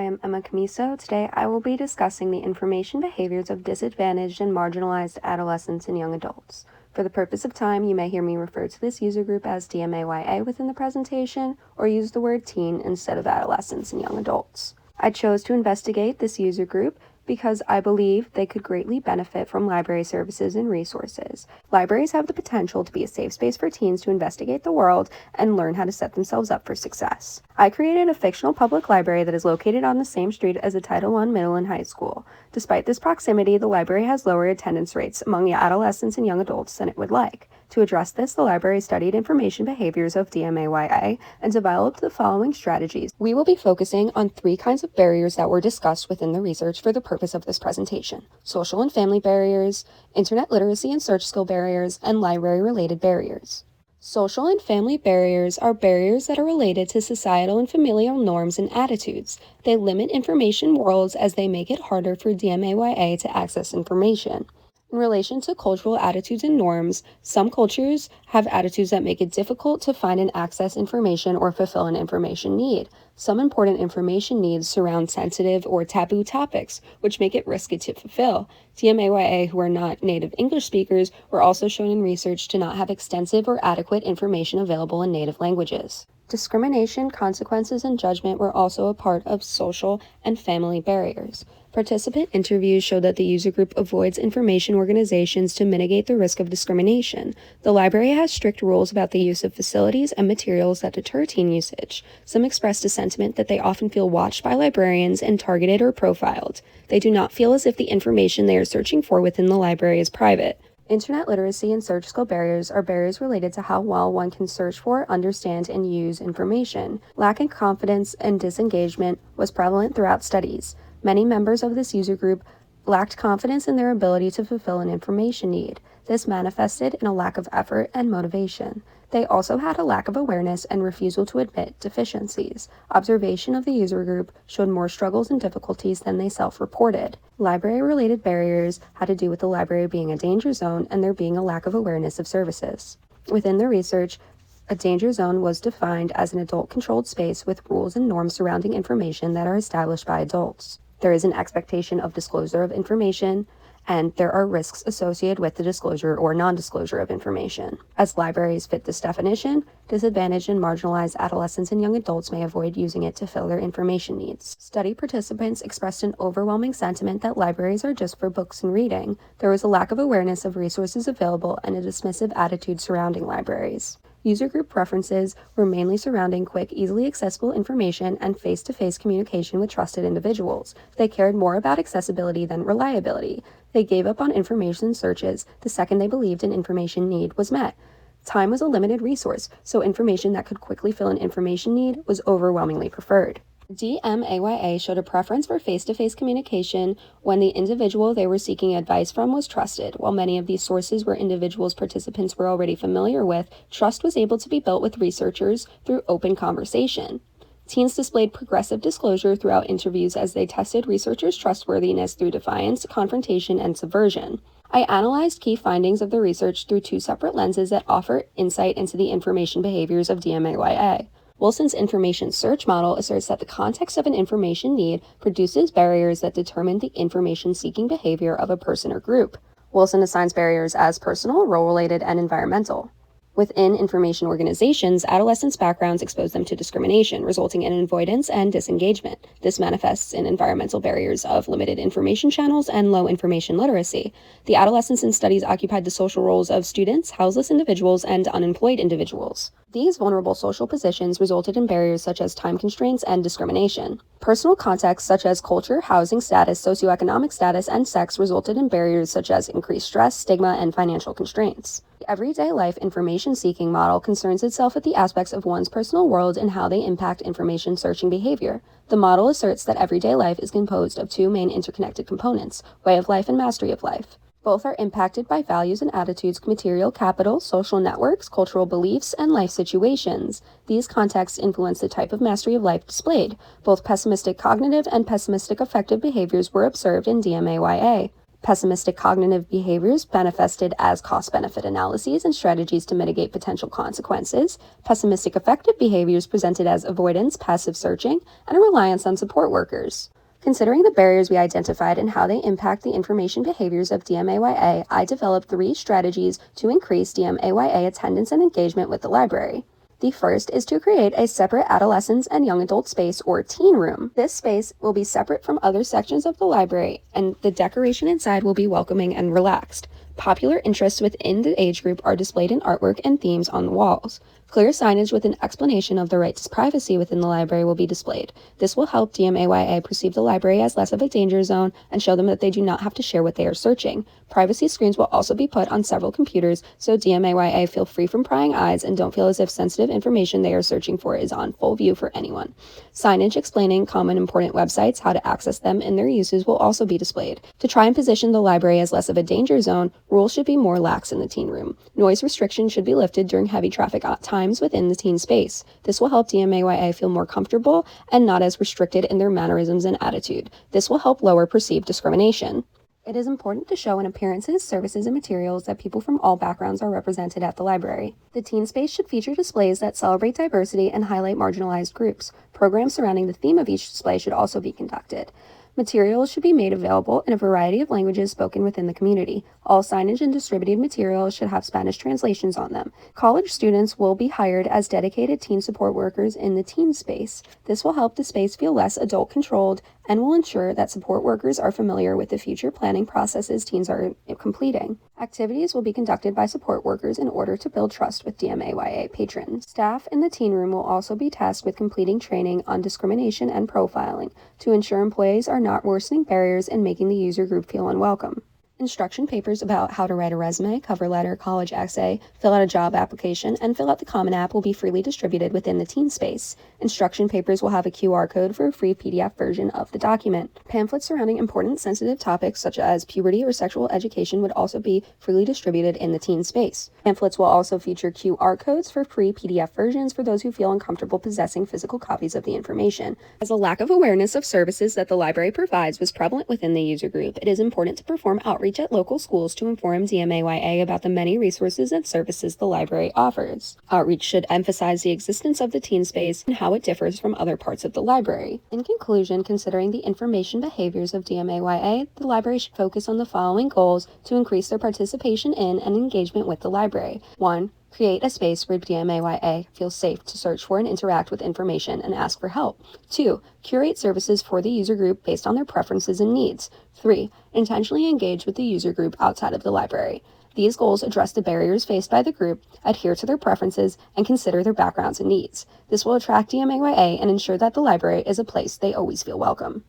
am Emma Camiso. Today I will be discussing the information behaviors of disadvantaged and marginalized adolescents and young adults. For the purpose of time, you may hear me refer to this user group as DMAYA within the presentation, or use the word teen instead of adolescents and young adults. I chose to investigate this user group because I believe they could greatly benefit from library services and resources. Libraries have the potential to be a safe space for teens to investigate the world and learn how to set themselves up for success. I created a fictional public library that is located on the same street as a Title I middle and high school. Despite this proximity, the library has lower attendance rates among the adolescents and young adults than it would like. To address this, the library studied information behaviors of DMAYA and developed the following strategies. We will be focusing on 3 kinds of barriers that were discussed within the research for the purpose of this presentation: social and family barriers, internet literacy and search skill barriers, and library-related barriers. Social and family barriers are barriers that are related to societal and familial norms and attitudes. They limit information worlds as they make it harder for DMAYA to access information. In relation to cultural attitudes and norms, some cultures have attitudes that make it difficult to find and access information or fulfill an information need. Some important information needs surround sensitive or taboo topics, which make it risky to fulfill. DMAYA who are not native English speakers were also shown in research to not have extensive or adequate information available in native languages. Discrimination, consequences, and judgment were also a part of social and family barriers. Participant interviews showed that the user group avoids information organizations to mitigate the risk of discrimination. The library has strict rules about the use of facilities and materials that deter teen usage. Some expressed a sentiment that they often feel watched by librarians and targeted or profiled. They do not feel as if the information they are searching for within the library is private. Internet literacy and search skill barriers are barriers related to how well one can search for, understand, and use information. Lack of confidence and disengagement was prevalent throughout studies. Many members of this user group lacked confidence in their ability to fulfill an information need. This manifested in a lack of effort and motivation. They also had a lack of awareness and refusal to admit deficiencies. Observation of the user group showed more struggles and difficulties than they self-reported. Library-related barriers had to do with the library being a danger zone and there being a lack of awareness of services. Within the research, a danger zone was defined as an adult-controlled space with rules and norms surrounding information that are established by adults. There is an expectation of disclosure of information, and there are risks associated with the disclosure or non-disclosure of information. As libraries fit this definition, disadvantaged and marginalized adolescents and young adults may avoid using it to fill their information needs. Study participants expressed an overwhelming sentiment that libraries are just for books and reading. There was a lack of awareness of resources available and a dismissive attitude surrounding libraries. User group preferences were mainly surrounding quick, easily accessible information and face-to-face communication with trusted individuals. They cared more about accessibility than reliability. They gave up on information searches the second they believed an information need was met. Time was a limited resource, so information that could quickly fill an information need was overwhelmingly preferred. DMAYA showed a preference for face-to-face communication when the individual they were seeking advice from was trusted. While many of these sources were individuals participants were already familiar with, trust was able to be built with researchers through open conversation. Teens displayed progressive disclosure throughout interviews as they tested researchers' trustworthiness through defiance, confrontation, and subversion. I analyzed key findings of the research through 2 separate lenses that offer insight into the information behaviors of DMAYA. Wilson's information search model asserts that the context of an information need produces barriers that determine the information-seeking behavior of a person or group. Wilson assigns barriers as personal, role-related, and environmental. Within information organizations, adolescents' backgrounds expose them to discrimination, resulting in avoidance and disengagement. This manifests in environmental barriers of limited information channels and low information literacy. The adolescents in studies occupied the social roles of students, houseless individuals, and unemployed individuals. These vulnerable social positions resulted in barriers such as time constraints and discrimination. Personal contexts such as culture, housing status, socioeconomic status, and sex resulted in barriers such as increased stress, stigma, and financial constraints. The everyday life information-seeking model concerns itself with the aspects of one's personal world and how they impact information-searching behavior. The model asserts that everyday life is composed of 2 main interconnected components: way of life and mastery of life. Both are impacted by values and attitudes, material capital, social networks, cultural beliefs, and life situations. These contexts influence the type of mastery of life displayed. Both pessimistic cognitive and pessimistic affective behaviors were observed in DMAYA. Pessimistic cognitive behaviors manifested as cost-benefit analyses and strategies to mitigate potential consequences. Pessimistic affective behaviors presented as avoidance, passive searching, and a reliance on support workers. Considering the barriers we identified and how they impact the information behaviors of DMAYA, I developed 3 strategies to increase DMAYA attendance and engagement with the library. The first is to create a separate adolescents and young adult space or teen room. This space will be separate from other sections of the library, and the decoration inside will be welcoming and relaxed. Popular interests within the age group are displayed in artwork and themes on the walls. Clear signage with an explanation of the right to privacy within the library will be displayed. This will help DMAYA perceive the library as less of a danger zone and show them that they do not have to share what they are searching. Privacy screens will also be put on several computers so DMAYA feel free from prying eyes and don't feel as if sensitive information they are searching for is on full view for anyone. Signage explaining common important websites, how to access them, and their uses will also be displayed. To try and position the library as less of a danger zone, rules should be more lax in the teen room. Noise restrictions should be lifted during heavy traffic times within the teen space. This will help DMAYA feel more comfortable and not as restricted in their mannerisms and attitude. This will help lower perceived discrimination. It is important to show in appearances, services, and materials that people from all backgrounds are represented at the library. The teen space should feature displays that celebrate diversity and highlight marginalized groups. Programs surrounding the theme of each display should also be conducted. Materials should be made available in a variety of languages spoken within the community. All signage and distributed materials should have Spanish translations on them. College students will be hired as dedicated teen support workers in the teen space. This will help the space feel less adult-controlled and will ensure that support workers are familiar with the future planning processes teens are completing. Activities will be conducted by support workers in order to build trust with DMAYA patrons. Staff in the teen room will also be tasked with completing training on discrimination and profiling to ensure employees are not worsening barriers and making the user group feel unwelcome. Instruction papers about how to write a resume, cover letter, college essay, fill out a job application, and fill out the Common App will be freely distributed within the teen space. Instruction papers will have a QR code for a free PDF version of the document. Pamphlets surrounding important sensitive topics such as puberty or sexual education would also be freely distributed in the teen space. Pamphlets will also feature QR codes for free PDF versions for those who feel uncomfortable possessing physical copies of the information. As a lack of awareness of services that the library provides was prevalent within the user group, it is important to perform outreach at local schools to inform DMAYA about the many resources and services the library offers. Outreach should emphasize the existence of the teen space and how it differs from other parts of the library. In conclusion, considering the information behaviors of DMAYA, the library should focus on the following goals to increase their participation in and engagement with the library. 1. Create a space where DMAYA feels safe to search for and interact with information and ask for help. 2. Curate services for the user group based on their preferences and needs. 3. Intentionally engage with the user group outside of the library. These goals address the barriers faced by the group, adhere to their preferences, and consider their backgrounds and needs. This will attract DMAYA and ensure that the library is a place they always feel welcome.